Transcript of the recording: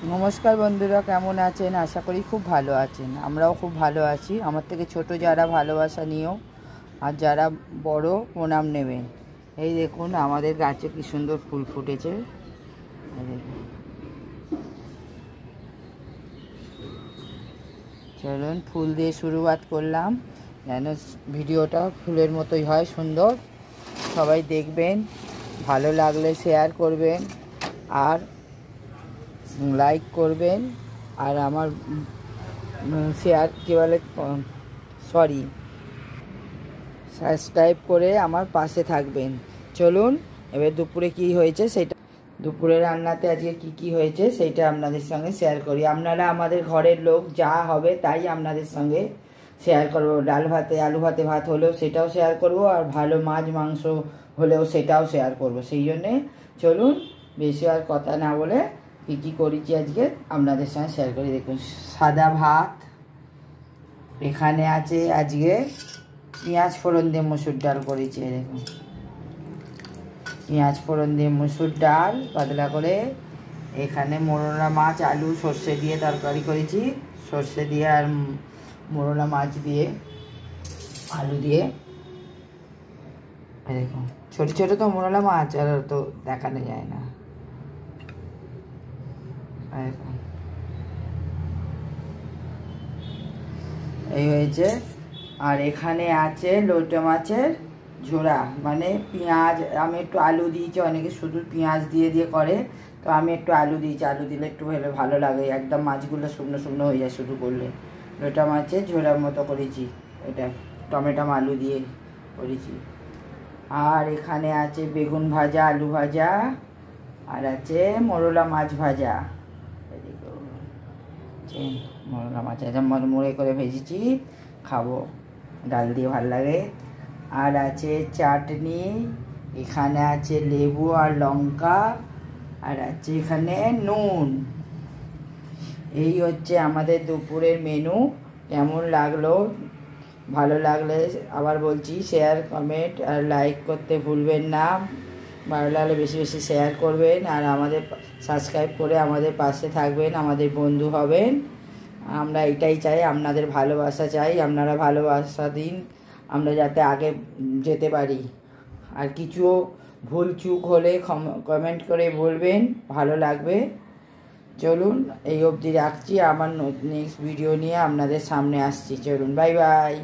নমস্কার বন্ধুরা, কেমন আছেন? আশা করি খুব ভালো আছেন। আমরাও খুব ভালো আছি। আমার থেকে ছোট যারা ভালোবাসা নিও, আর যারা বড় প্রণাম নেবেন। এই দেখুন আমাদের গাছে কি সুন্দর ফুল ফুটেছে। চলুন ফুল দিয়ে শুরুয়াত করলাম, যেন ভিডিওটা ফুলের মতোই হয়, সুন্দর। সবাই দেখবেন, ভালো লাগলে শেয়ার করবেন, আর লাইক করবেন, আর আমার শেয়ার কী বলে, সরি, সাবস্ক্রাইব করে আমার পাশে থাকবেন। চলুন এবার দুপুরে কি হয়েছে সেটা, দুপুরে রান্নাতে আজকে কি হয়েছে সেইটা আপনাদের সঙ্গে শেয়ার করি। আপনারা আমাদের ঘরের লোক, যা হবে তাই আপনাদের সঙ্গে শেয়ার করব। ডাল ভাতে, আলু ভাতে ভাত হলেও সেটাও শেয়ার করব, আর ভালো মাছ মাংস হলেও সেটাও শেয়ার করব। সেই জন্যে চলুন বেশি আর কথা না বলে কী করেছি আজকে আপনাদের সঙ্গে শেয়ার করি। দেখুন, সাদা ভাত, এখানে আছে আজকে পেঁয়াজ ফোড়ন দিয়ে মসুর ডাল করেছি। দেখুন, পেঁয়াজ ফোড়ন দিয়ে মসুর ডাল পাতলা করে। এখানে মোরলা মাছ, আলু সর্ষে দিয়ে তরকারি করেছি, সর্ষে দিয়ে আর মোরলা মাছ দিয়ে আলু দিয়ে। দেখুন ছোটো ছোটো তো মোরলা মাছ, আর তো দেখানো যায় না। এই হয়েছে। আর এখানে আছে লোটে মাছের ঝোড়া, মানে পেঁয়াজ, আমি একটু আলু দিয়েছি। অনেকে শুধু পেঁয়াজ দিয়ে দিয়ে করে, তো আমি একটু আলু দিয়েছি। আলু দিলে একটু হলে ভালো লাগে, একদম মাছগুলো শুকনো শুকনো হয়ে যায় শুধু করলে। লোটা মাছের ঝোড়ার মতো করেছি, এটা টমেটো আলু দিয়ে করেছি। আর এখানে আছে বেগুন ভাজা, আলু ভাজা, আর আছে মোরলা মাছ ভাজা। মোরলা মাছ আছে মুড়ে করে ভেজেছি, খাবো, ডাল দিয়ে ভালো লাগে। আর আছে চাটনি, এখানে আছে লেবু আর লঙ্কা, আর আছে এখানে নুন। এই হচ্ছে আমাদের দুপুরের মেনু। কেমন লাগলো? ভালো লাগলে আবার বলছি শেয়ার, কমেন্ট আর লাইক করতে ভুলবেন না। ভালো লাগলে বেশি বেশি শেয়ার করবেন, আর আমাদের সাবস্ক্রাইব করে আমাদের পাশে থাকবেন, আমাদের বন্ধু হবেন। আমরা এটাই চাই, আপনাদের ভালোবাসা চাই। আপনারা ভালোবাসা দিন, আমরা যাতে আগে যেতে পারি। আর কিছু ভুল চুক হলে কমেন্ট করে বলবেন, ভালো লাগবে। চলুন এই অবধি রাখছি, আমার নেক্সট ভিডিও নিয়ে আপনাদের সামনে আসছি। চলুন, বাই বাই।